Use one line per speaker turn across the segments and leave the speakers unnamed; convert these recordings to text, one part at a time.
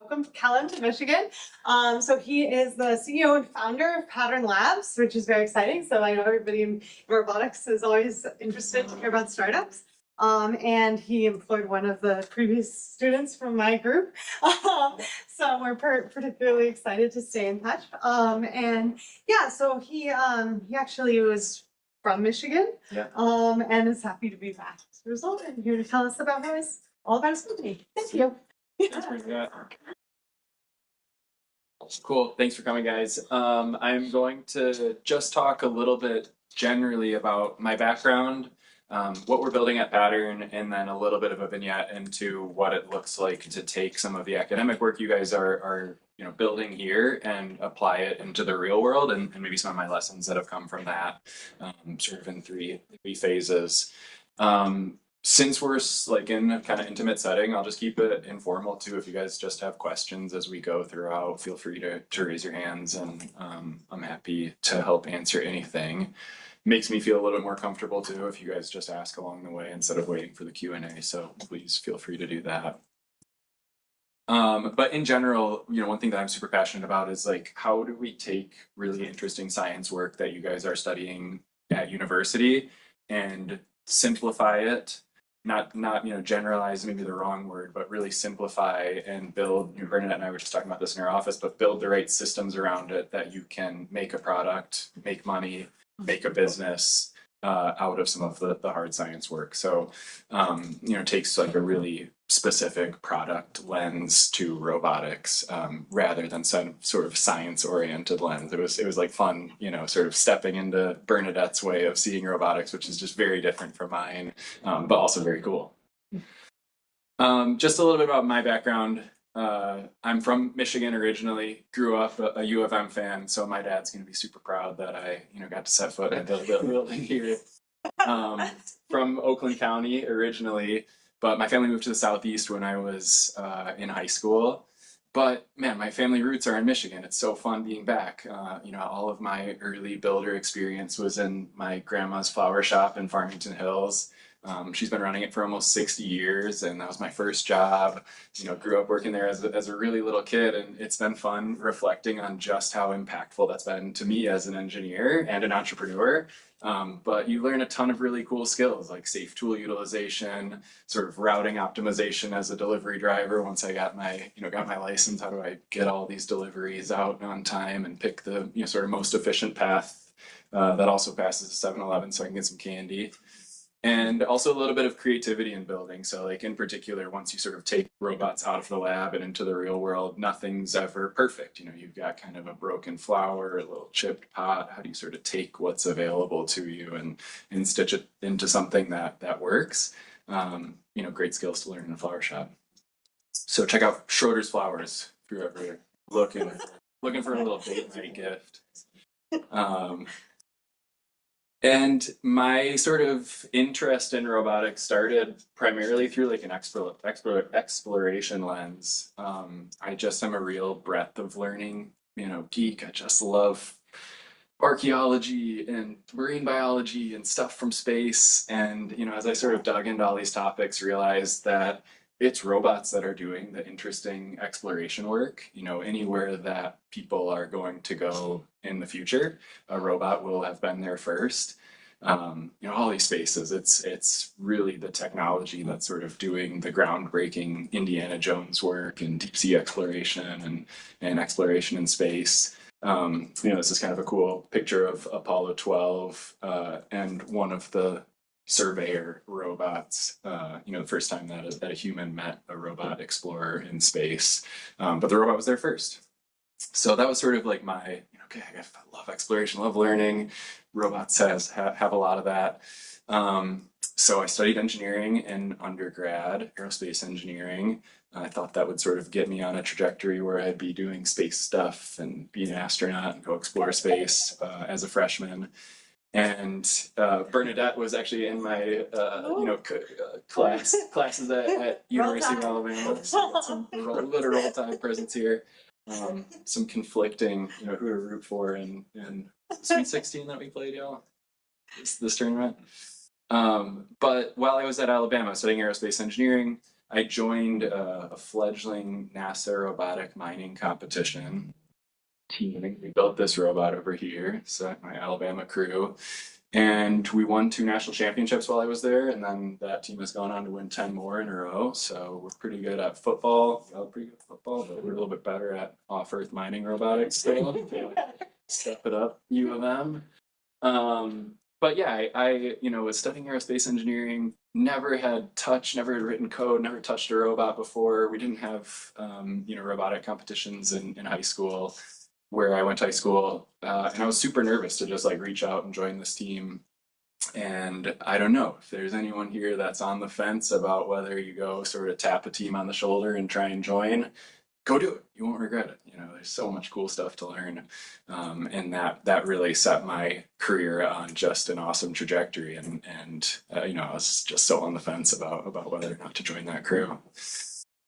welcome Kellen to Michigan. So he is the CEO and founder of Pattern Labs, which is very exciting. So I know everybody in robotics is always interested to hear about startups. And he employed one of the previous students from my group. So we're particularly excited to stay in touch. And yeah, so he actually was from Michigan, and is happy to be back as a result and here to tell us about all about his company. Thank you.
Thanks for that. Cool. Thanks for coming, guys. I'm going to just talk a little bit generally about my background, what we're building at Pattern, and then a little bit of a vignette into what it looks like to take some of the academic work you guys are building here and apply it into the real world, and maybe some of my lessons that have come from that, sort of in three phases. Since we're like in a kind of intimate setting, I'll just keep it informal too. If you guys just have questions as we go throughout, feel free to raise your hands, and I'm happy to help answer anything. Makes me feel a little bit more comfortable too if you guys just ask along the way instead of waiting for the Q&A. So please feel free to do that. But in general, one thing that I'm super passionate about is like, how do we take really interesting science work that you guys are studying at university and simplify it? Not generalize, maybe the wrong word, but really simplify and build. Bernadette and I were just talking about this in our office, but build the right systems around it that you can make a product, make money, make a business out of some of the hard science work. So, takes like a really specific product lens to robotics rather than some sort of science-oriented lens. It was like fun, sort of stepping into Bernadette's way of seeing robotics, which is just very different from mine, but also very cool. Just a little bit about my background. I'm from Michigan originally, grew up a U of M fan, so my dad's going to be super proud that I, got to set foot in the building here. From Oakland County originally, but my family moved to the Southeast when I was in high school. But man, my family roots are in Michigan. It's so fun being back. All of my early builder experience was in my grandma's flower shop in Farmington Hills. She's been running it for almost 60 years, and that was my first job. Grew up working there as a really little kid, and it's been fun reflecting on just how impactful that's been to me as an engineer and an entrepreneur. But you learn a ton of really cool skills like safe tool utilization, sort of routing optimization as a delivery driver. Once I got my license, how do I get all these deliveries out on time and pick the sort of most efficient path that also passes 7-Eleven so I can get some candy. And also a little bit of creativity in building. So like in particular, once you sort of take robots out of the lab and into the real world, nothing's ever perfect. You've got kind of a broken flower, a little chipped pot. How do you sort of take what's available to you and stitch it into something that works? Great skills to learn in a flower shop. So check out Schroeter's Flowers if you're ever looking for a little date night gift. And my sort of interest in robotics started primarily through like an exploration lens. I just am a real breadth of learning, geek. I just love archaeology and marine biology and stuff from space. And, as I sort of dug into all these topics, realized that it's robots that are doing the interesting exploration work. Anywhere that people are going to go in the future, a robot will have been there first. All these spaces, it's really the technology that's sort of doing the groundbreaking Indiana Jones work and deep sea exploration and exploration in space. This is kind of a cool picture of Apollo 12 and one of the Surveyor robots, the first time that a human met a robot explorer in space. But the robot was there first. So that was sort of like my, I love exploration, love learning. Robots have a lot of that. So I studied engineering in undergrad, aerospace engineering. I thought that would sort of get me on a trajectory where I'd be doing space stuff and be an astronaut and go explore space as a freshman. And Bernadette was actually in my classes at University of Alabama. So got some literal time presence here. Some conflicting, who to root for in Sweet 16 that we played, y'all. This tournament. But while I was at Alabama studying aerospace engineering, I joined a fledgling NASA robotic mining competition team. We built this robot over here, so my Alabama crew, and we won 2 national championships while I was there. And then that team has gone on to win 10 more in a row. So we're pretty good at football. Pretty good at football, but we're a little bit better at off-Earth mining robotics still. Step it up, U of M. But yeah, was studying aerospace engineering, never had written code, never touched a robot before. We didn't have, robotic competitions in high school where I went to high school. And I was super nervous to just like reach out and join this team. And I don't know if there's anyone here that's on the fence about whether you go sort of tap a team on the shoulder and try and join, go do it. You won't regret it. There's so much cool stuff to learn. And that really set my career on just an awesome trajectory. And I was just so on the fence about whether or not to join that crew.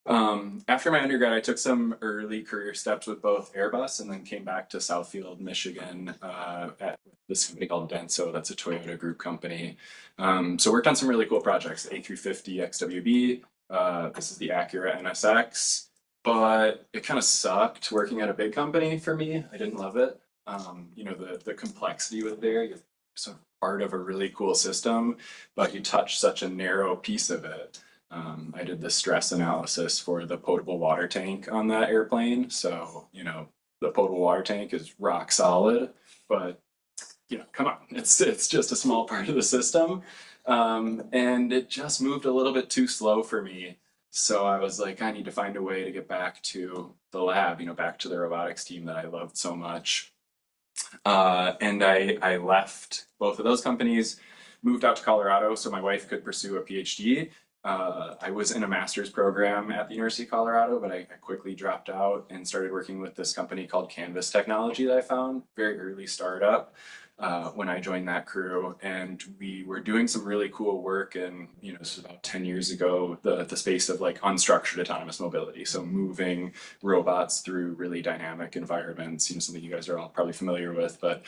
After my undergrad, I took some early career steps with both Airbus and then came back to Southfield, Michigan, at this company called Denso. That's a Toyota group company. So worked on some really cool projects, A350 XWB. This is the Acura NSX. But it kind of sucked working at a big company for me. I didn't love it. The complexity was there. You're sort of part of a really cool system, but you touch such a narrow piece of it. I did the stress analysis for the potable water tank on that airplane. So, the potable water tank is rock solid, but come on, it's just a small part of the system. And it just moved a little bit too slow for me. So I was like, I need to find a way to get back to the lab, back to the robotics team that I loved so much. And I left both of those companies, moved out to Colorado so my wife could pursue a PhD. I was in a master's program at the University of Colorado, but I quickly dropped out and started working with this company called Canvas Technology that I found, very early startup. When I joined that crew, and we were doing some really cool work. And this was about 10 years ago, the space of like unstructured autonomous mobility, so moving robots through really dynamic environments, something you guys are all probably familiar with. But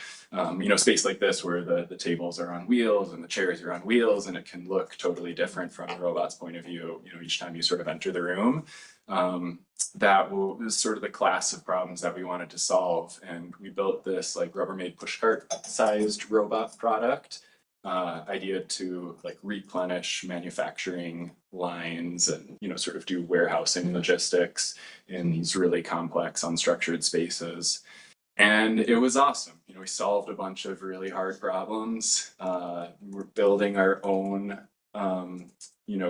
space like this where the tables are on wheels and the chairs are on wheels, and it can look totally different from a robot's point of view each time you sort of enter the room. That was sort of the class of problems that we wanted to solve. And we built this like Rubbermaid pushcart sized robot product, idea to like replenish manufacturing lines and, sort of do warehousing logistics in these really complex unstructured spaces. And it was awesome. We solved a bunch of really hard problems. We're building our own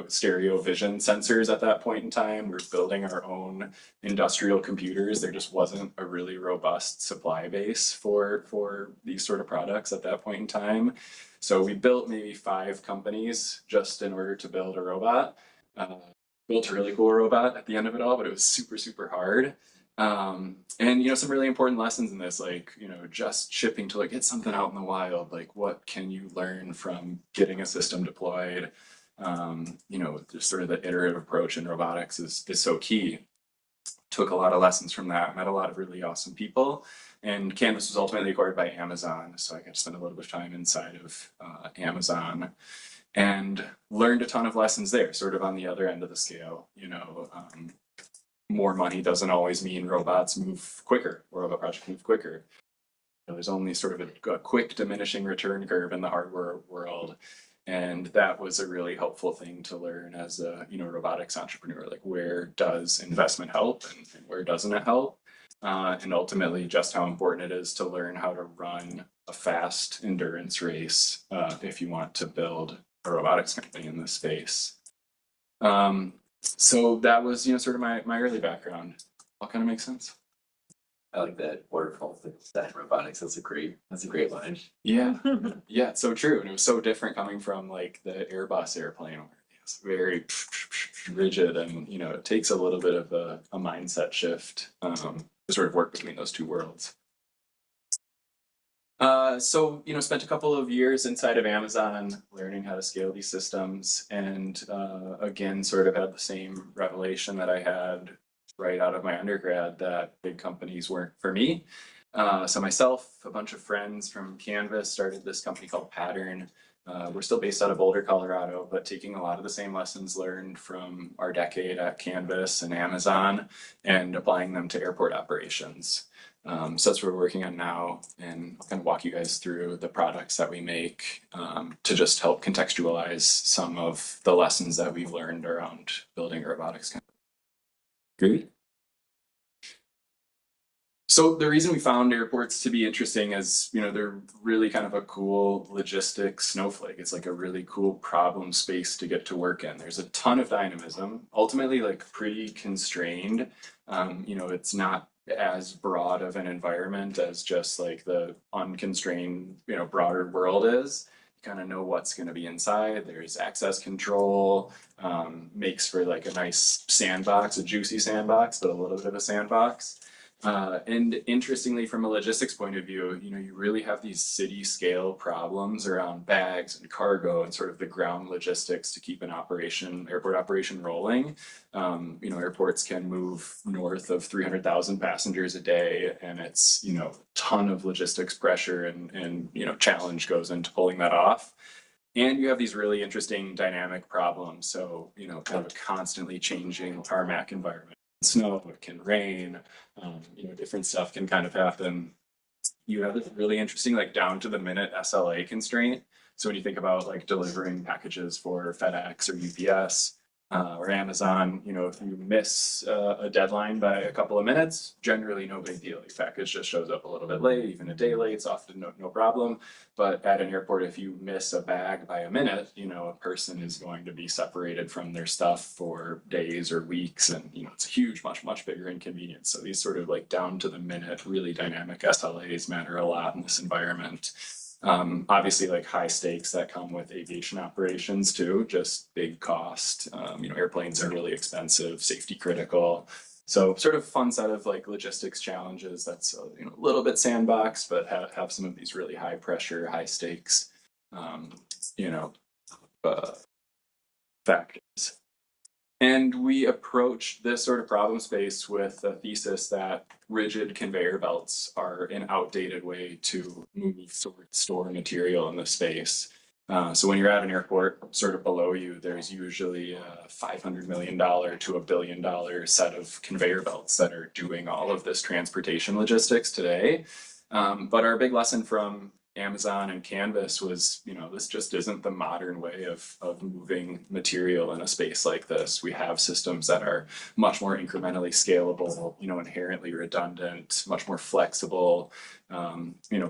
stereo vision sensors at that point in time. We're building our own industrial computers. There just wasn't a really robust supply base for these sort of products at that point in time. So we built maybe 5 companies just in order to build a robot. Built a really cool robot at the end of it all, but it was super, super hard. And some really important lessons in this, like, just shipping to like get something out in the wild, like what can you learn from getting a system deployed? Just sort of the iterative approach in robotics is so key. Took a lot of lessons from that, met a lot of really awesome people, and Canvas was ultimately acquired by Amazon. So I got to spend a little bit of time inside of Amazon and learned a ton of lessons there, sort of on the other end of the scale. More money doesn't always mean robots move quicker or robot projects move quicker. There's only sort of a quick diminishing return curve in the hardware world. And that was a really helpful thing to learn as a robotics entrepreneur, like where does investment help and where doesn't it help? And ultimately just how important it is to learn how to run a fast endurance race if you want to build a robotics company in this space. So that was sort of my early background. All kind of makes sense.
I like that waterfall that robotics. That's a great line.
Yeah, yeah, it's so true. And it was so different coming from like the Airbus airplane where it's very rigid, and it takes a little bit of a mindset shift to sort of work between those two worlds. So spent a couple of years inside of Amazon learning how to scale these systems, and again sort of had the same revelation that I had right out of my undergrad, that big companies weren't for me. So myself, a bunch of friends from Canvas started this company called Pattern. We're still based out of Boulder, Colorado, but taking a lot of the same lessons learned from our decade at Canvas and Amazon and applying them to airport operations. So that's what we're working on now, and I'll kind of walk you guys through the products that we make to just help contextualize some of the lessons that we've learned around building a robotics company. Great. So the reason we found airports to be interesting is, they're really kind of a cool logistics snowflake. It's like a really cool problem space to get to work in. There's a ton of dynamism, ultimately like pretty constrained. It's not as broad of an environment as just like the unconstrained, broader world is. You kind of know what's going to be inside. There's access control, makes for like a nice sandbox, a juicy sandbox, but a little bit of a sandbox. And interestingly, from a logistics point of view, you really have these city scale problems around bags and cargo and sort of the ground logistics to keep an airport operation rolling. Airports can move north of 300,000 passengers a day, and it's, a ton of logistics pressure and challenge goes into pulling that off. And you have these really interesting dynamic problems. So, kind of a constantly changing tarmac environment. Snow, it can rain, different stuff can kind of happen. You have this really interesting, like down to the minute SLA constraint. So when you think about like delivering packages for FedEx or UPS or Amazon, if you miss a deadline by a couple of minutes, generally no big deal. Your package just shows up a little bit late, even a day late, it's often no problem. But at an airport, if you miss a bag by a minute, a person is going to be separated from their stuff for days or weeks, and it's a huge, much bigger inconvenience. So these sort of like down to the minute, really dynamic SLAs matter a lot in this environment. Obviously, like high stakes that come with aviation operations too, just big cost. Airplanes are really expensive, safety critical. So sort of fun set of like logistics challenges that's a little bit sandbox, but have some of these really high pressure, high stakes, factors. And we approach this sort of problem space with a thesis that rigid conveyor belts are an outdated way to move, store material in the space. So when you're at an airport, sort of below you, there's usually a $500 million to $1 billion set of conveyor belts that are doing all of this transportation logistics today. But our big lesson from Amazon and Canvas was, this just isn't the modern way of moving material in a space like this. We have systems that are much more incrementally scalable, inherently redundant, much more flexible,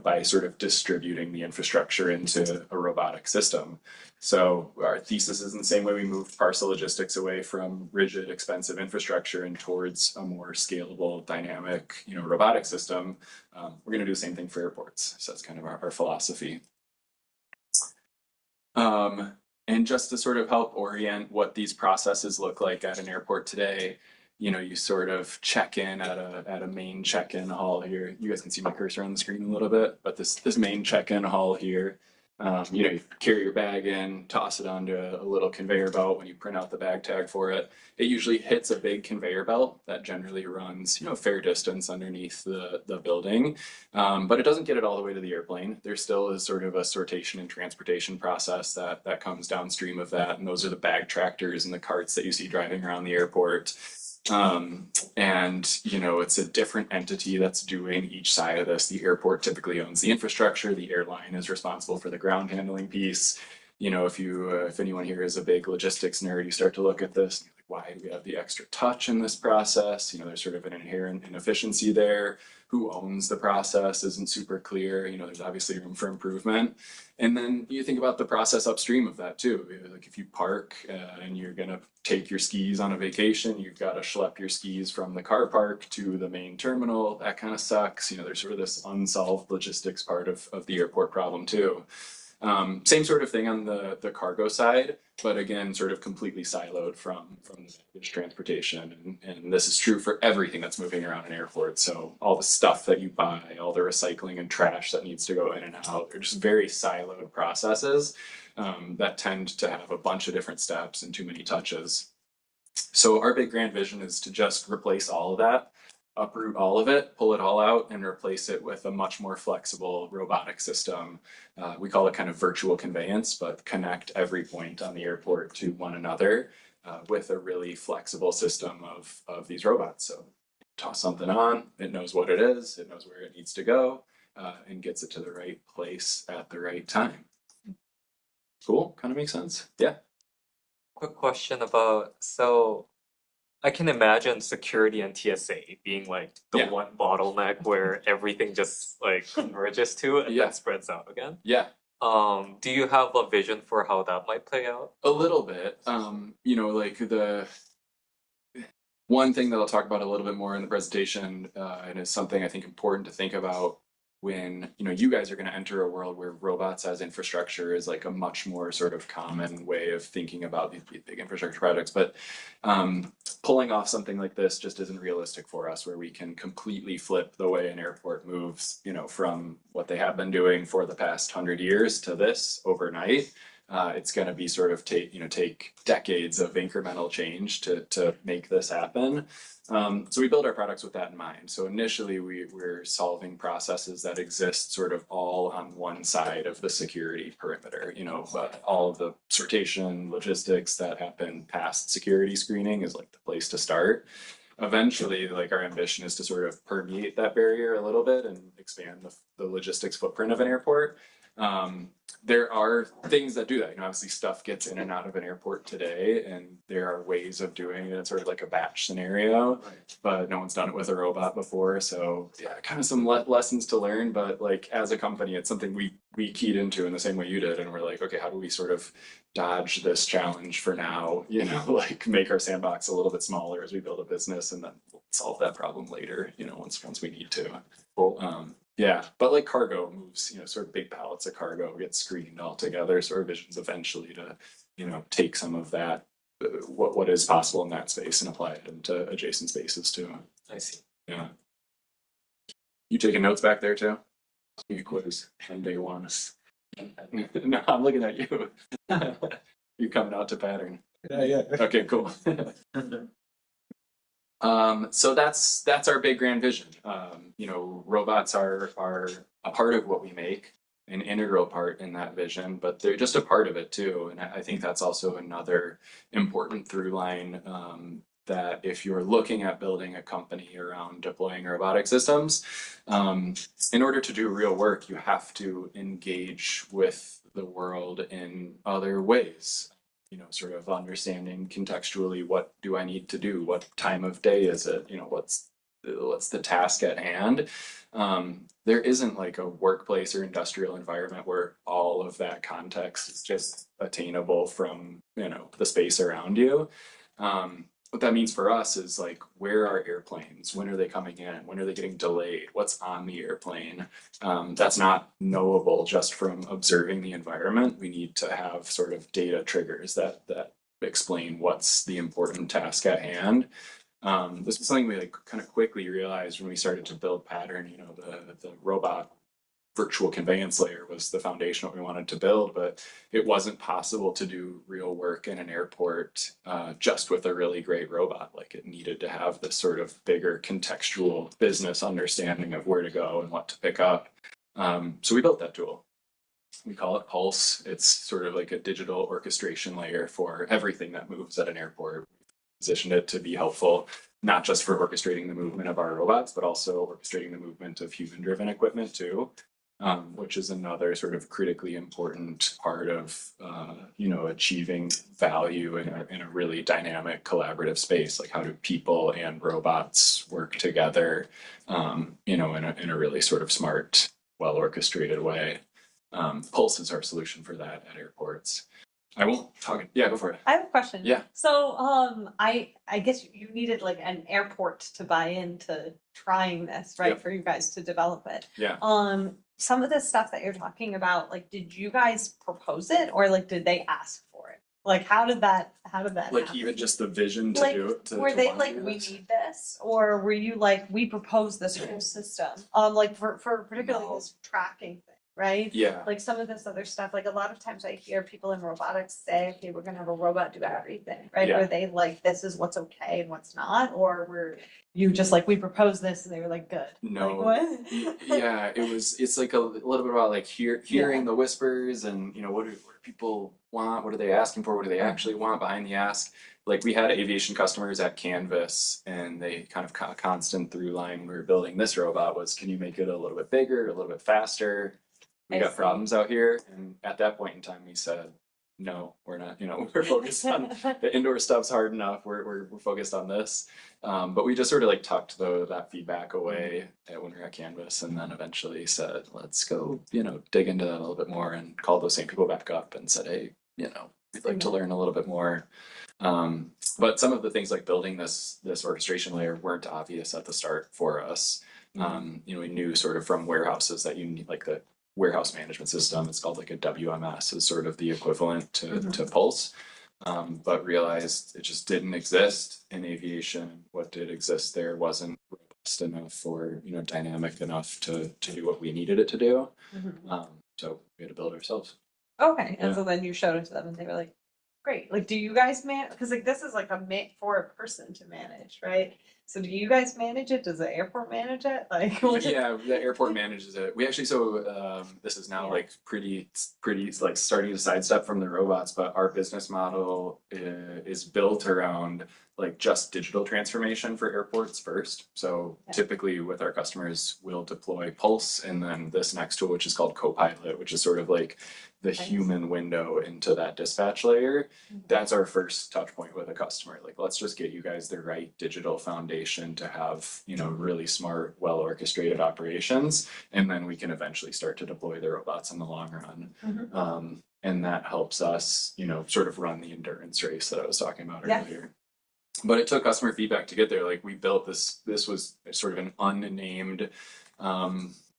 by sort of distributing the infrastructure into a robotic system. So our thesis is in the same way we moved parcel logistics away from rigid, expensive infrastructure and towards a more scalable, dynamic, robotic system. We're going to do the same thing for airports. So that's kind of our philosophy. And just to sort of help orient what these processes look like at an airport today, you sort of check in at a main check-in hall here. You guys can see my cursor on the screen a little bit, but this main check-in hall here, you carry your bag in, toss it onto a little conveyor belt. When you print out the bag tag for it, it usually hits a big conveyor belt that generally runs, a fair distance underneath the building. But it doesn't get it all the way to the airplane. There still is sort of a sortation and transportation process that comes downstream of that. And those are the bag tractors and the carts that you see driving around the airport. It's a different entity that's doing each side of this. The airport typically owns the infrastructure. The airline is responsible for the ground handling piece. If anyone here is a big logistics nerd, you start to look at this, and you're like, why do we have the extra touch in this process? There's sort of an inherent inefficiency there. Who owns the process isn't super clear. There's obviously room for improvement. And then you think about the process upstream of that too. Like if you park and you're gonna take your skis on a vacation, you've got to schlep your skis from the car park to the main terminal. That kind of sucks. There's sort of this unsolved logistics part of the airport problem too. Same sort of thing on the cargo side, but again, sort of completely siloed from the baggage transportation. And this is true for everything that's moving around an airport. So all the stuff that you buy, all the recycling and trash that needs to go in and out, they're just very siloed processes that tend to have a bunch of different steps and too many touches. So our big grand vision is to just replace all of that uproot all of it, pull it all out, and replace it with a much more flexible robotic system. We call it kind of virtual conveyance, but connect every point on the airport to one another with a really flexible system of these robots. So toss something on, it knows what it is, it knows where it needs to go, and gets it to the right place at the right time. Cool, kind of makes sense. Yeah.
Quick question about, so I can imagine security and TSA being like the
Yeah.
one bottleneck where everything just like converges to and
Yeah.
then spreads out again.
Yeah.
Do you have a vision for how that might play out?
A little bit. Like the one thing that I'll talk about a little bit more in the presentation, and is something I think important to think about when you guys are going to enter a world where robots as infrastructure is like a much more sort of common way of thinking about these big infrastructure projects. But pulling off something like this just isn't realistic for us, where we can completely flip the way an airport moves, from what they have been doing for the past 100 years to this overnight. It's going to be sort of take decades of incremental change to make this happen. So we build our products with that in mind. So initially we're solving processes that exist sort of all on one side of the security perimeter. All of the sortation logistics that happen past security screening is like the place to start. Eventually, like our ambition is to sort of permeate that barrier a little bit and expand the logistics footprint of an airport. There are things that do that. Obviously stuff gets in and out of an airport today, and there are ways of doing it. It's sort of like a batch scenario, but no one's done it with a robot before. So yeah, kind of some lessons to learn, but like as a company, it's something we keyed into in the same way you did. And we're like, okay, how do we sort of dodge this challenge for now, like make our sandbox a little bit smaller as we build a business, and then we'll solve that problem later, once we need to. Cool. Yeah, but like cargo moves, sort of big pallets of cargo get screened all together. So our vision's eventually to, take some of that, what is possible in that space, and apply it into adjacent spaces too.
I see.
Yeah. You taking notes back there too? You quiz on day one. No, I'm looking at you. You coming out to pattern.
Yeah.
Okay, cool. So that's our big grand vision. Robots are a part of what we make, an integral part in that vision, but they're just a part of it too. And I think that's also another important through line, that if you're looking at building a company around deploying robotic systems, in order to do real work, you have to engage with the world in other ways. Sort of understanding contextually, what do I need to do? What time of day is it? What's the task at hand? There isn't like a workplace or industrial environment where all of that context is just attainable from, the space around you. What that means for us is like, where are airplanes? When are they coming in? When are they getting delayed? What's on the airplane? That's not knowable just from observing the environment. We need to have sort of data triggers that explain what's the important task at hand. This was something we like kind of quickly realized when we started to build Pattern. The robot virtual conveyance layer was the foundation what we wanted to build, but it wasn't possible to do real work in an airport just with a really great robot. Like it needed to have this sort of bigger contextual business understanding of where to go and what to pick up. So we built that tool. We call it Pulse. It's sort of like a digital orchestration layer for everything that moves at an airport. We positioned it to be helpful, not just for orchestrating the movement of our robots, but also orchestrating the movement of human-driven equipment too. Which is another sort of critically important part of achieving value in a really dynamic collaborative space. Like, how do people and robots work together in a really sort of smart, well orchestrated way. Pulse is our solution for that at airports. I won't talk. Yeah, go for it.
I have a question.
Yeah.
So, I guess you needed like an airport to buy into trying this, right?
Yep. For
you guys to develop it.
Yeah.
Some of the stuff that you're talking about, like, did you guys propose it, or like, did they ask for it? Like, how did that
Like
happen?
even just the vision to
Like,
do it.
were they
wanna
like,
do
we
this?
need this, or were you like, we propose this whole system? Like for particularly
No.
this tracking thing. right?
Yeah.
Like some of this other stuff, like a lot of times I hear people in robotics say, okay, we're gonna have a robot do everything, right?
Yeah.
Where they like, this is what's okay and what's not, or were you just like, we proposed this and they were like, good.
No.
Like what?
Yeah, it's like a little bit about like hearing the whispers and what do people want? What are they asking for? What do they actually want behind the ask? Like we had aviation customers at Canvas, and they kind of constant through line when we were building this robot was, can you make it a little bit bigger, a little bit faster? We
I
got
see.
problems out here, and at that point in time, we said, no, we're not. We're focused on the indoor stuff's hard enough. We're focused on this. But we just sort of like tucked that feedback away when we were at Canvas, and then eventually said, let's go, dig into that a little bit more, and called those same people back up and said, hey, we'd like to learn a little bit more. But some of the things like building this orchestration layer weren't obvious at the start for us. We knew sort of from warehouses that you need like the warehouse management system. It's called like a WMS, is sort of the equivalent to Pulse. But realized it just didn't exist in aviation. What did exist there wasn't robust enough or dynamic enough to do what we needed it to do. So we had to build it ourselves.
Okay, and
Yeah.
so then you showed it to them and they were like, great. Like, do you guys because like this is like for a person to manage, right? So do you guys manage it? Does the airport manage it? Like,
Yeah, the airport manages it. We actually this is now like pretty like starting to sidestep from the robots, but our business model is built around like just digital transformation for airports first. So typically with our customers, we'll deploy Pulse and then this next tool, which is called Copilot, which is sort of like the human window into that dispatch layer. That's our first touch point with a customer. Like, let's just get you guys the right digital foundation to have, really smart, well orchestrated operations. And then we can eventually start to deploy the robots in the long run. And that helps us, sort of run the endurance race that I was talking about earlier. But it took customer feedback to get there. Like we built this was sort of an unnamed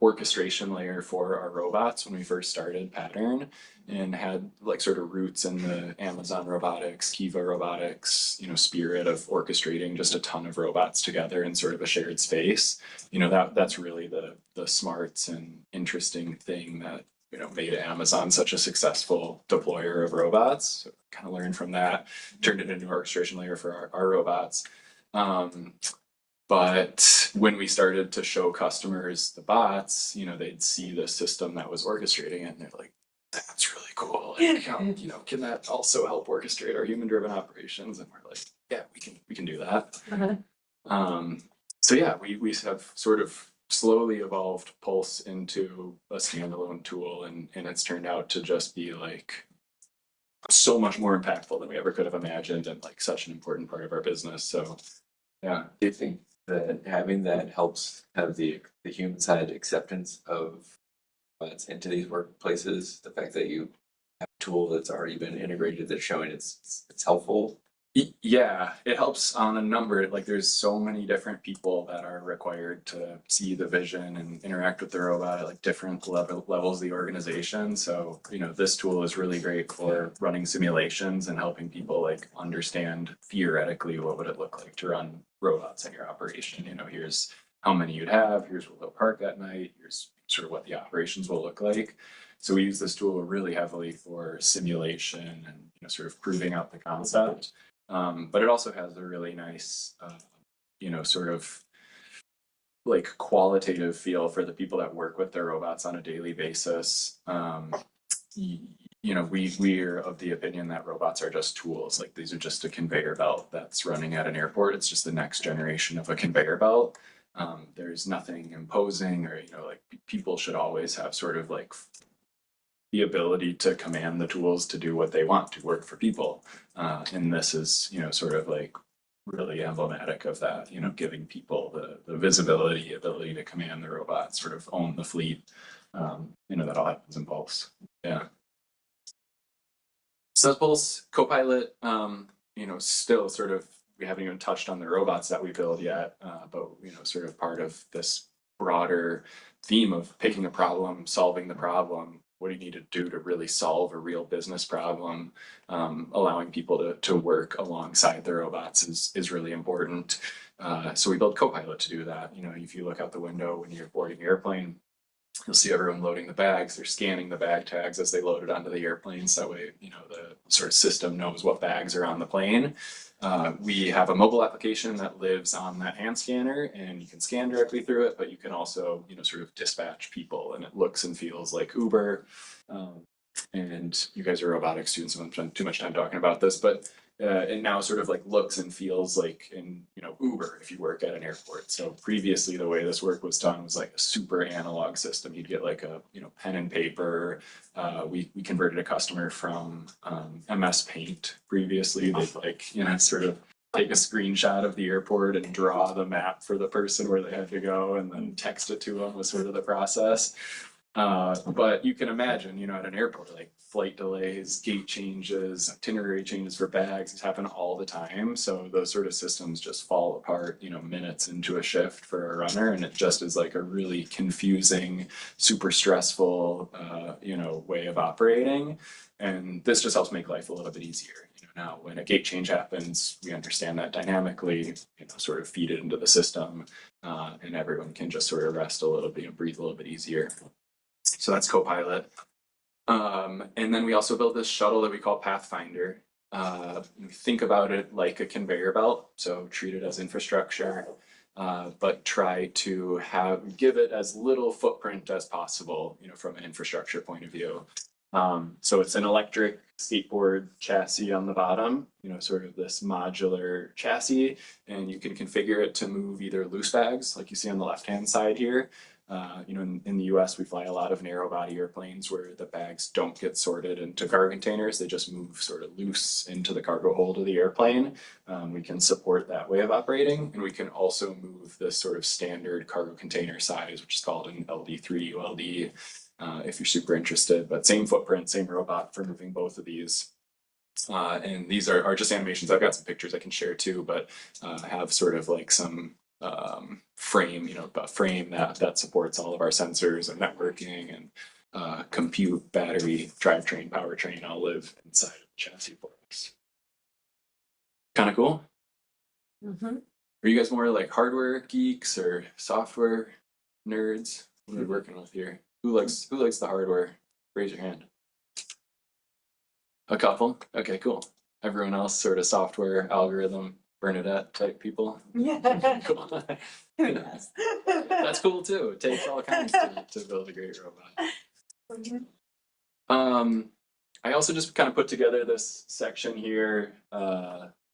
orchestration layer for our robots when we first started Pattern, and had like sort of roots in the Amazon Robotics, Kiva Robotics, spirit of orchestrating just a ton of robots together in sort of a shared space. That's really the smarts and interesting thing that made Amazon such a successful deployer of robots. So kind of learned from that, turned it into an orchestration layer for our robots. But when we started to show customers the bots, they'd see the system that was orchestrating it, and they're like, "That's really cool. Like, can that also help orchestrate our human-driven operations?" And we're like, "Yeah, we can do that." So yeah, we have sort of slowly evolved Pulse into a standalone tool, and it's turned out to just be like so much more impactful than we ever could have imagined, and like such an important part of our business. So yeah.
Do you think that having that helps have the human side acceptance of what's into these workplaces? The fact that you have a tool that's already been integrated that's showing it's helpful.
Yeah, it helps on a number. Like there's so many different people that are required to see the vision and interact with the robot at like different levels of the organization. So, this tool is really great for running simulations and helping people like understand theoretically what would it look like to run robots in your operation. Here's how many you'd have, here's where they'll park at night, here's sort of what the operations will look like. So we use this tool really heavily for simulation and sort of proving out the concept. But it also has a really nice, sort of like qualitative feel for the people that work with their robots on a daily basis. We're of the opinion that robots are just tools. Like these are just a conveyor belt that's running at an airport. It's just the next generation of a conveyor belt. There's nothing imposing or, like people should always have sort of like the ability to command the tools to do what they want to work for people. And this is, sort of like really emblematic of that, giving people the visibility, ability to command the robot, sort of own the fleet. That all happens in Pulse. Yeah. So Pulse, Copilot, still sort of, we haven't even touched on the robots that we build yet, but, sort of part of this broader theme of picking a problem, solving the problem. What do you need to do to really solve a real business problem? Allowing people to work alongside the robots is really important. So we built Copilot to do that. If you look out the window when you're boarding an airplane, you'll see everyone loading the bags. They're scanning the bag tags as they load it onto the airplanes. That way, the sort of system knows what bags are on the plane. We have a mobile application that lives on that hand scanner, and you can scan directly through it, but you can also, sort of dispatch people, and it looks and feels like Uber. And you guys are robotics students, so I don't spend too much time talking about this, but it now sort of like looks and feels like in Uber if you work at an airport. So previously the way this work was done was like a super analog system. You'd get like a pen and paper. We converted a customer from MS Paint previously. They'd like sort of take a screenshot of the airport and draw the map for the person where they had to go and then text it to them was sort of the process. But you can imagine, at an airport, like flight delays, gate changes, itinerary changes for bags, these happen all the time. So those sort of systems just fall apart, minutes into a shift for a runner. And it just is like a really confusing, super stressful, way of operating. And this just helps make life a little bit easier. Now when a gate change happens, we understand that dynamically, sort of feed it into the system, and everyone can just sort of rest a little bit, breathe a little bit easier. So that's Copilot. And then we also built this shuttle that we call Pathfinder. We think about it like a conveyor belt, so treat it as infrastructure, but try to give it as little footprint as possible, from an infrastructure point of view. So it's an electric skateboard chassis on the bottom, sort of this modular chassis, and you can configure it to move either loose bags, like you see on the left-hand side here. In the US, we fly a lot of narrow body airplanes where the bags don't get sorted into cargo containers. They just move sort of loose into the cargo hold of the airplane. We can support that way of operating, and we can also move this sort of standard cargo container size, which is called an LD3 ULD, if you're super interested, but same footprint, same robot for moving both of these. And these are just animations. I've got some pictures I can share too, but have sort of like some frame, a frame that supports all of our sensors and networking and compute, battery, drivetrain, powertrain all live inside of the chassis for us. Kind of cool.
Mm-hmm.
Are you guys more like hardware geeks or software nerds? What are we working with here? Who likes the hardware? Raise your hand. A couple? Okay, cool. Everyone else sort of software, algorithm, Bernadette type people?
Yeah.
Cool.
Yes.
That's cool too. It takes all kinds to build a great robot. I also just kind of put together this section here,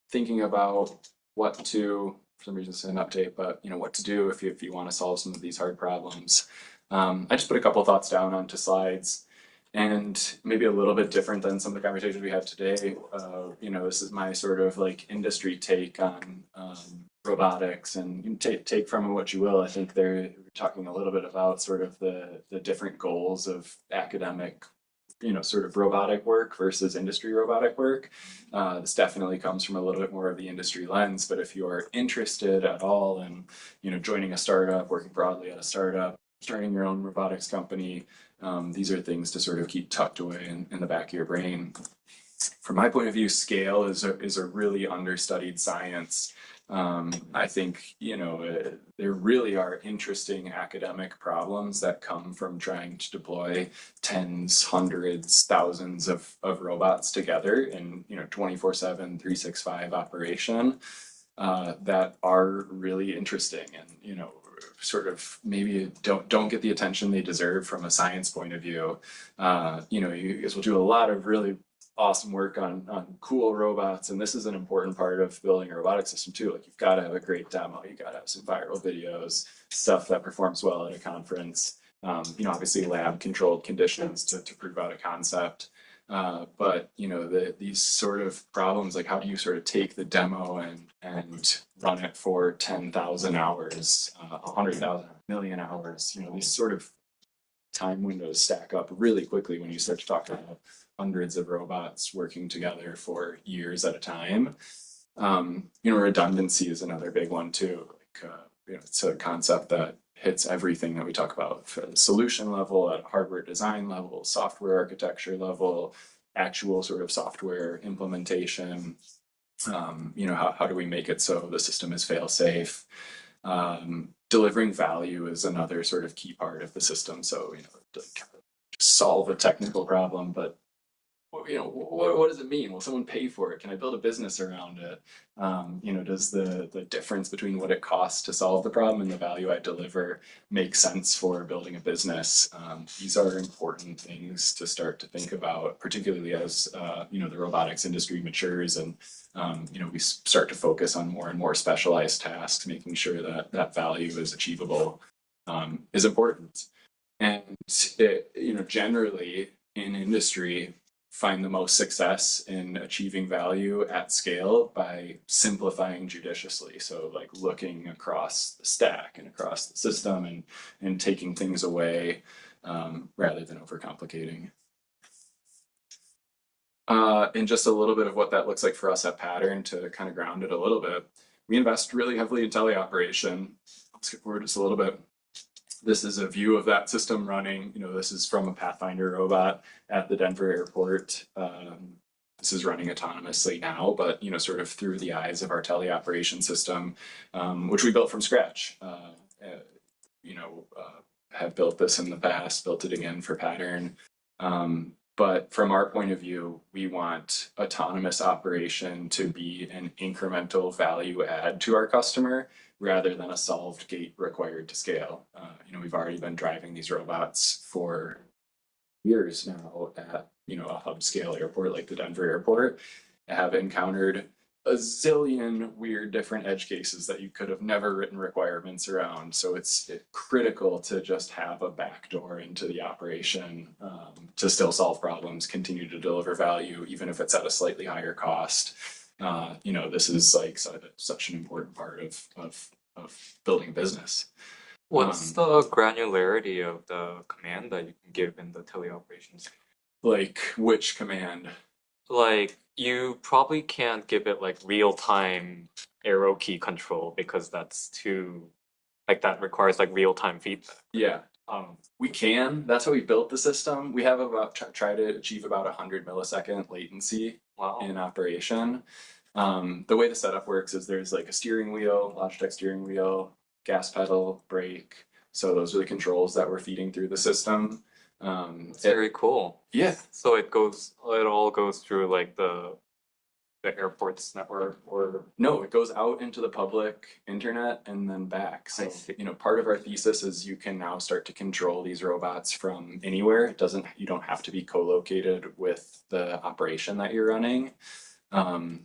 thinking about what to, for some reason it's an update, but what to do if you want to solve some of these hard problems. I just put a couple thoughts down onto slides, and maybe a little bit different than some of the conversations we have today. This is my sort of like industry take on robotics, and you can take from it what you will. I think they're talking a little bit about sort of the different goals of academic, sort of robotic work versus industry robotic work. This definitely comes from a little bit more of the industry lens, but if you're interested at all in, joining a startup, working broadly at a startup, starting your own robotics company, these are things to sort of keep tucked away in the back of your brain. From my point of view, scale is a really understudied science. I think, there really are interesting academic problems that come from trying to deploy tens, hundreds, thousands of robots together in, 24/7, 365 operation, that are really interesting and, sort of maybe don't get the attention they deserve from a science point of view. You guys will do a lot of really awesome work on cool robots, and this is an important part of building a robotic system too. Like, you've got to have a great demo, you got to have some viral videos, stuff that performs well at a conference, obviously lab controlled conditions to prove out a concept, but these sort of problems, like how do you sort of take the demo and run it for 10,000 hours, 100,000 million hours, these sort of time windows stack up really quickly when you start to talk about hundreds of robots working together for years at a time. Redundancy is another big one too. Like, it's a concept that hits everything that we talk about at the solution level, at hardware design level, software architecture level, actual sort of software implementation. How do we make it so the system is fail safe? delivering value is another sort of key part of the system. So, to solve a technical problem, but what does it mean? Will someone pay for it? Can I build a business around it? Does the difference between what it costs to solve the problem and the value I deliver make sense for building a business? These are important things to start to think about, particularly as the robotics industry matures and we start to focus on more and more specialized tasks. Making sure that that value is achievable is important. And generally in industry, find the most success in achieving value at scale by simplifying judiciously. So like looking across the stack and across the system and taking things away rather than overcomplicating. And just a little bit of what that looks like for us at Pattern to kind of ground it a little bit. We invest really heavily in teleoperation. I'll skip forward just a little bit. This is a view of that system running. This is from a Pathfinder robot at the Denver airport. This is running autonomously now, but sort of through the eyes of our teleoperation system, which we built from scratch. Have built this in the past, built it again for Pattern. But from our point of view, we want autonomous operation to be an incremental value add to our customer rather than a solved gate required to scale. We've already been driving these robots for years now at a hub scale airport like the Denver airport. I have encountered a zillion weird different edge cases that you could have never written requirements around. So it's critical to just have a backdoor into the operation to still solve problems, continue to deliver value, even if it's at a slightly higher cost. This is like such an important part of building a business.
What's the granularity of the command that you can give in the teleoperations?
Like which command?
Like you probably can't give it like real-time arrow key control because that's too that requires like real-time feedback.
Yeah. We can. That's how we built the system. We have about try to achieve about 100 millisecond latency in operation. The way the setup works is there's like a steering wheel, Logitech steering wheel, gas pedal, brake. So those are the controls that we're feeding through the system.
It's very cool.
Yeah.
So it all goes through like the airport's network, or
no, it goes out into the public internet and then back. So part of our thesis is you can now start to control these robots from anywhere. You don't have to be co-located with the operation that you're running. So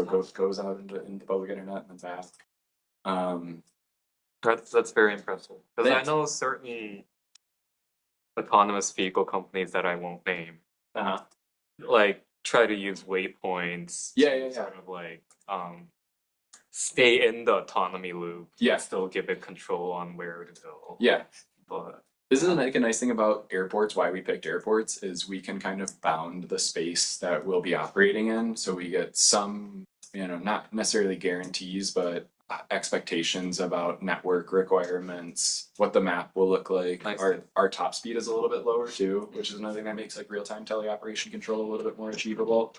it goes out into the public internet and then back.
That's very impressive. Because I know certain autonomous vehicle companies that I won't name, like try to use waypoints. Sort of like stay in the autonomy loop.
Yeah.
Still give it control on where to go.
Yeah.
But
isn't like a nice thing about airports? Why we picked airports is we can kind of bound the space that we'll be operating in. So we get some, not necessarily guarantees, but expectations about network requirements, what the map will look like.
Nice.
Our top speed is a little bit lower too, which is another thing that makes like real-time teleoperation control a little bit more achievable.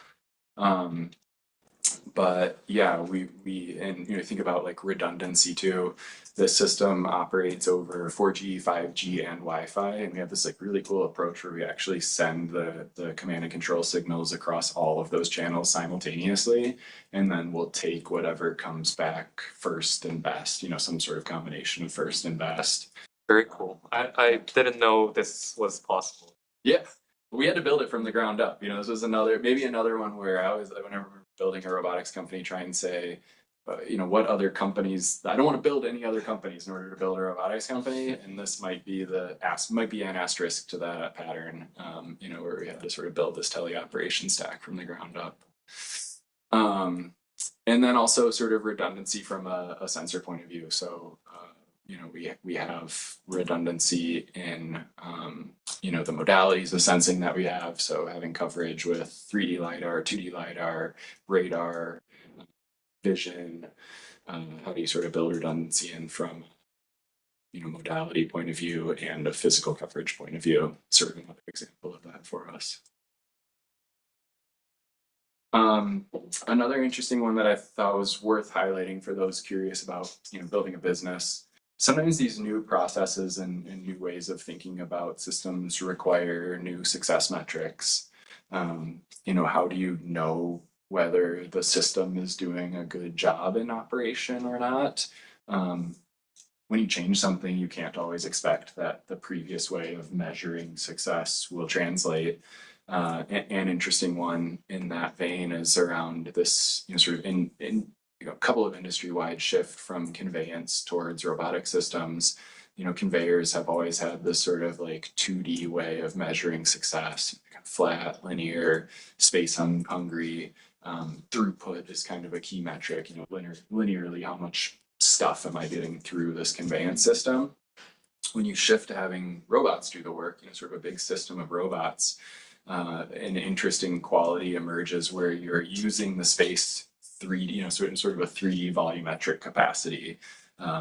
But yeah, we think about like redundancy too. The system operates over 4G, 5G, and Wi-Fi, and we have this like really cool approach where we actually send the command and control signals across all of those channels simultaneously, and then we'll take whatever comes back first and best. Some sort of combination of first and best.
Very cool. I didn't know this was possible.
Yeah, we had to build it from the ground up. This was another one where whenever we're building a robotics company, try and say, what other companies? I don't want to build any other companies in order to build a robotics company, and this might be an asterisk to that Pattern. Where we had to sort of build this teleoperation stack from the ground up. And then also sort of redundancy from a sensor point of view. So we have redundancy in the modalities of sensing that we have. So having coverage with 3D LiDAR, 2D LiDAR, radar, vision. How do you sort of build redundancy in from modality point of view and a physical coverage point of view? Sort of another example of that for us. Another interesting one that I thought was worth highlighting for those curious about, building a business. Sometimes these new processes and new ways of thinking about systems require new success metrics. How do you know whether the system is doing a good job in operation or not? When you change something, you can't always expect that the previous way of measuring success will translate. An interesting one in that vein is around this, sort of in a couple of industry-wide shift from conveyance towards robotic systems. Conveyors have always had this sort of like 2D way of measuring success, flat, linear, space hungry. Throughput is kind of a key metric, linearly how much stuff am I getting through this conveyance system. When you shift to having robots do the work, sort of a big system of robots, an interesting quality emerges where you're using the space 3D, sort of a 3D volumetric capacity.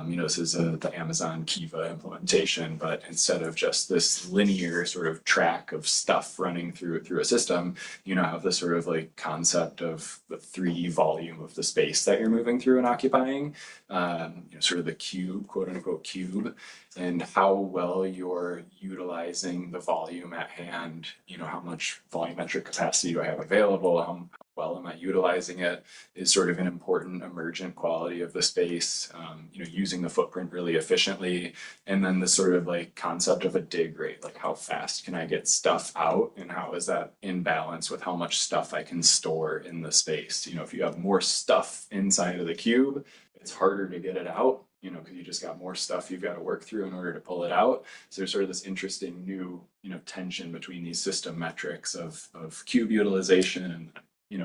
This is the Amazon Kiva implementation, but instead of just this linear sort of track of stuff running through a system, have this sort of like concept of the 3D volume of the space that you're moving through and occupying, sort of the cube, quote unquote cube, and how well you're utilizing the volume at hand. How much volumetric capacity do I have available? How well am I utilizing it is sort of an important emergent quality of the space, using the footprint really efficiently. And then the sort of like concept of a dig rate, like how fast can I get stuff out and how is that in balance with how much stuff I can store in the space? If you have more stuff inside of the cube, it's harder to get it out, because you just got more stuff you've got to work through in order to pull it out. So there's sort of this interesting new, tension between these system metrics of cube utilization and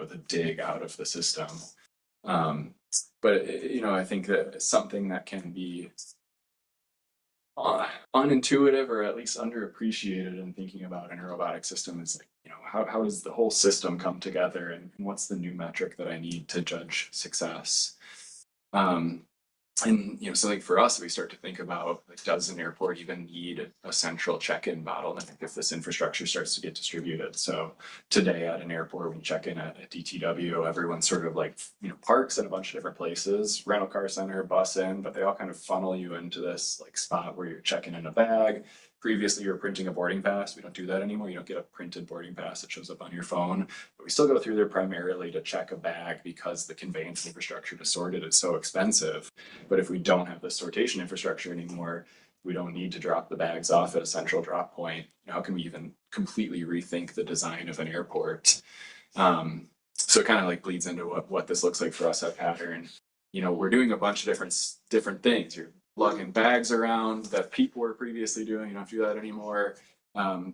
the dig out of the system. But I think that something that can be unintuitive or at least underappreciated in thinking about in a robotic system is like, how does the whole system come together and what's the new metric that I need to judge success? And so like for us, we start to think about like, does an airport even need a central check-in bottleneck if this infrastructure starts to get distributed? So today at an airport, when you check in at DTW, everyone sort of like parks in a bunch of different places, rental car center, bus in, but they all kind of funnel you into this like spot where you're checking in a bag. Previously, you were printing a boarding pass. We don't do that anymore. You don't get a printed boarding pass that shows up on your phone. But we still go through there primarily to check a bag because the conveyance infrastructure to sort it is so expensive. But if we don't have the sortation infrastructure anymore, we don't need to drop the bags off at a central drop point. How can we even completely rethink the design of an airport? So it kind of like bleeds into what this looks like for us at Pattern. We're doing a bunch of different things. You're lugging bags around that people were previously doing. You don't have to do that anymore.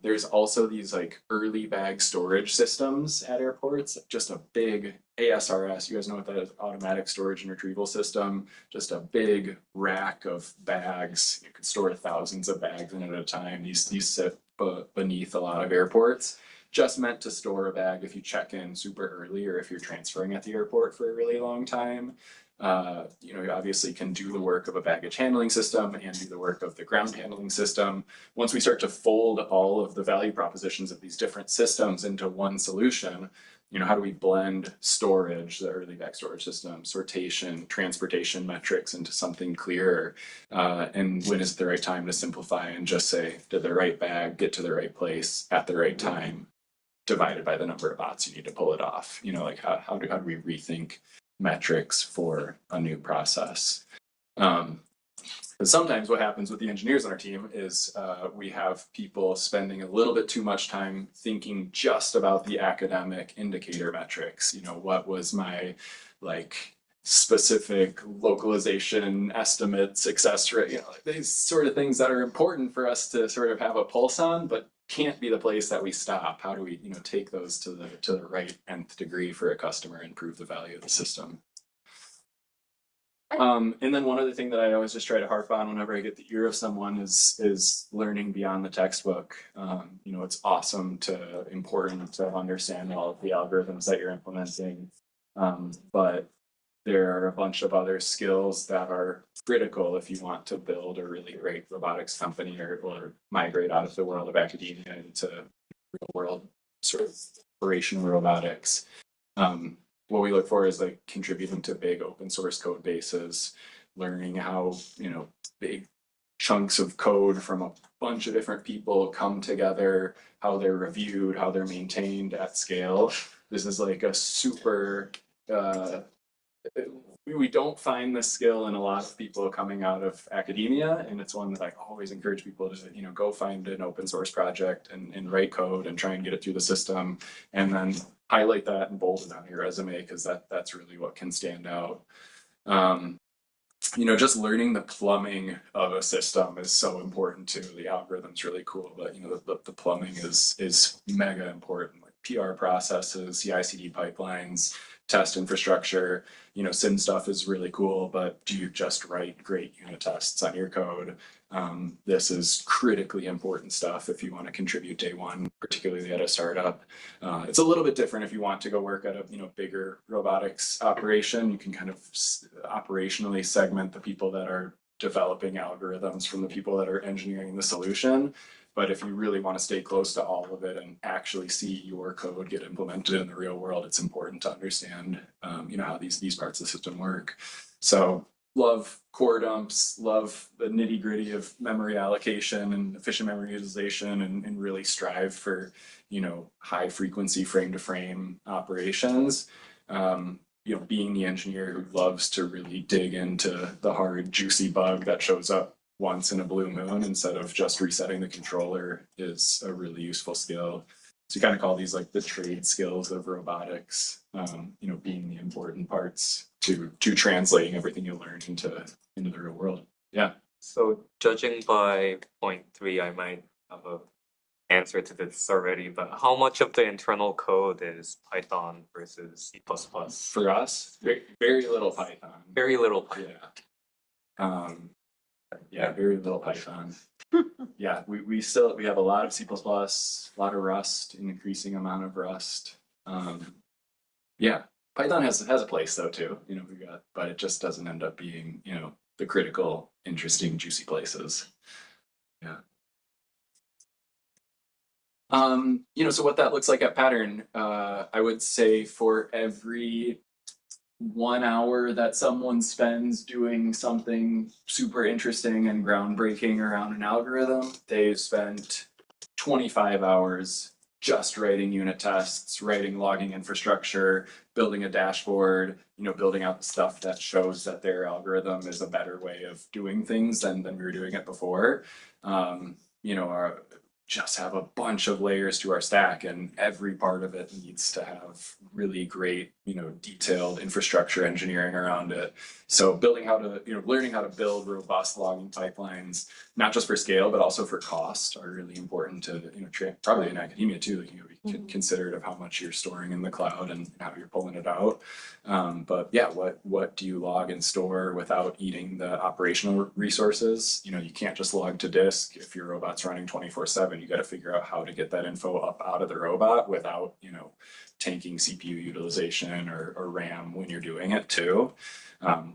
There's also these like early bag storage systems at airports, just a big ASRS. You guys know what that is? Automatic storage and retrieval system. Just a big rack of bags. You could store thousands of bags in at a time. These sit beneath a lot of airports. Just meant to store a bag if you check in super early or if you're transferring at the airport for a really long time. You obviously can do the work of a baggage handling system and do the work of the ground handling system. Once we start to fold all of the value propositions of these different systems into one solution, how do we blend storage, the early bag storage system, sortation, transportation metrics into something clearer? And when is the right time to simplify and just say, did the right bag get to the right place at the right time, divided by the number of bots you need to pull it off? Like how do we rethink metrics for a new process? But sometimes what happens with the engineers on our team is we have people spending a little bit too much time thinking just about the academic indicator metrics. What was my like specific localization estimate success rate? These sort of things that are important for us to sort of have a pulse on, but can't be the place that we stop. How do we, take those to the right nth degree for a customer and prove the value of the system? And then one other thing that I always just try to harp on whenever I get the ear of someone is learning beyond the textbook. It's important to understand all of the algorithms that you're implementing, but there are a bunch of other skills that are critical if you want to build a really great robotics company or migrate out of the world of academia into real world sort of operational robotics. what we look for is like contributing to big open source code bases, learning how, big chunks of code from a bunch of different people come together, how they're reviewed, how they're maintained at scale. This is like a super, we don't find this skill in a lot of people coming out of academia, and it's one that I always encourage people to, go find an open source project and write code and try and get it through the system, and then highlight that and bold it on your resume, because that's really what can stand out. Just learning the plumbing of a system is so important too. The algorithm's really cool, but the plumbing is mega important. Like PR processes, CI/CD pipelines, test infrastructure. Sim stuff is really cool, but do you just write great unit tests on your code? This is critically important stuff if you want to contribute day one, particularly at a startup. It's a little bit different if you want to go work at a bigger robotics operation. You can kind of operationally segment the people that are developing algorithms from the people that are engineering the solution. But if you really want to stay close to all of it and actually see your code get implemented in the real world, it's important to understand, how these parts of the system work. So love core dumps, love the nitty gritty of memory allocation and efficient memory utilization, and really strive for, high frequency frame to frame operations. Being the engineer who loves to really dig into the hard, juicy bug that shows up once in a blue moon instead of just resetting the controller is a really useful skill. So you kind of call these like the trade skills of robotics, being the important parts to translating everything you learn into the real world. Yeah.
So judging by point 3, I might have a answer to this already, but how much of the internal code is Python versus C++?
For us, very little Python.
Very little Python.
Yeah, very little Python. Yeah, we have a lot of C++, a lot of Rust, an increasing amount of Rust. Yeah, Python has a place though too. But it just doesn't end up being the critical, interesting, juicy places. Yeah. So what that looks like at Pattern, I would say for every 1 hour that someone spends doing something super interesting and groundbreaking around an algorithm, they've spent 25 hours just writing unit tests, writing logging infrastructure, building a dashboard, building out the stuff that shows that their algorithm is a better way of doing things than we were doing it before. Just have a bunch of layers to our stack, and every part of it needs to have really great, detailed infrastructure engineering around it. So learning how to build robust logging pipelines, not just for scale, but also for cost, are really important to, probably in academia too, be considerate of how much you're storing in the cloud and how you're pulling it out. But yeah, what do you log and store without eating the operational resources? You can't just log to disk. If your robot's running 24/7, you got to figure out how to get that info up out of the robot without, tanking CPU utilization or RAM when you're doing it too.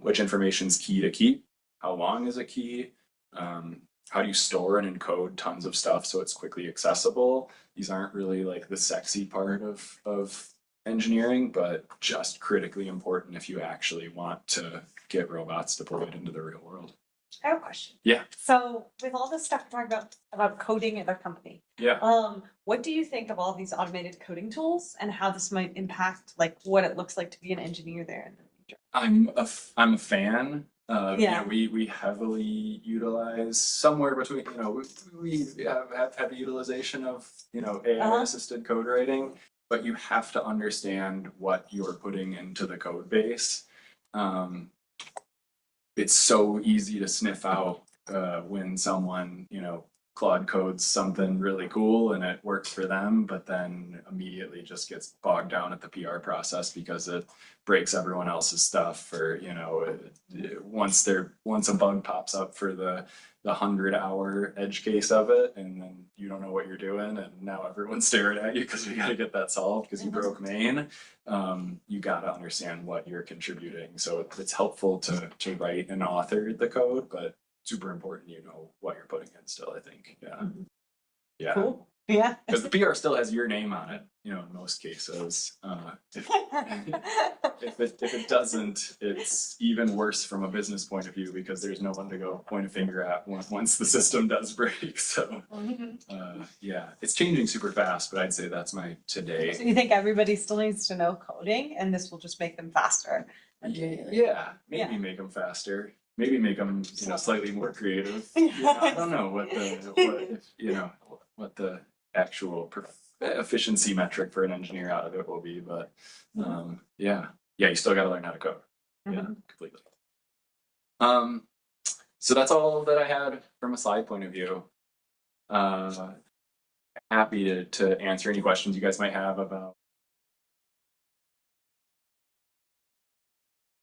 Which information is key to keep? How long is it key? How do you store and encode tons of stuff so it's quickly accessible? These aren't really like the sexy part of engineering, but just critically important if you actually want to get robots deployed into the real world.
I have a question.
Yeah.
So with all this stuff we're talking about coding at our company, what do you think of all these automated coding tools and how this might impact like what it looks like to be an engineer there in the future?
I'm a fan. We heavily utilize somewhere between, we have heavy utilization of, AI assisted code writing, but you have to understand what you're putting into the code base. It's so easy to sniff out when someone, Claude codes something really cool and it works for them, but then immediately just gets bogged down at the PR process because it breaks everyone else's stuff. Or once a bug pops up for the 100-hour edge case of it, and then you don't know what you're doing, and now everyone's staring at you because we got to get that solved because you broke main. You got to understand what you're contributing. So it's helpful to write and author the code, but super important what you're putting in still, I think. Yeah.
Cool. Yeah.
Because the PR still has your name on it, you know, in most cases. If it doesn't, it's even worse from a business point of view because there's no one to go point a finger at once the system does break. So yeah, it's changing super fast, but I'd say that's my today.
So you think everybody still needs to know coding, and this will just make them faster?
Yeah, maybe make them faster. Maybe make them, you know, slightly more creative. I don't know what the actual efficiency metric for an engineer out of it will be, but yeah, you still got to learn how to code. Yeah, completely. So that's all that I had from a slide point of view. Happy to answer any questions you guys might have about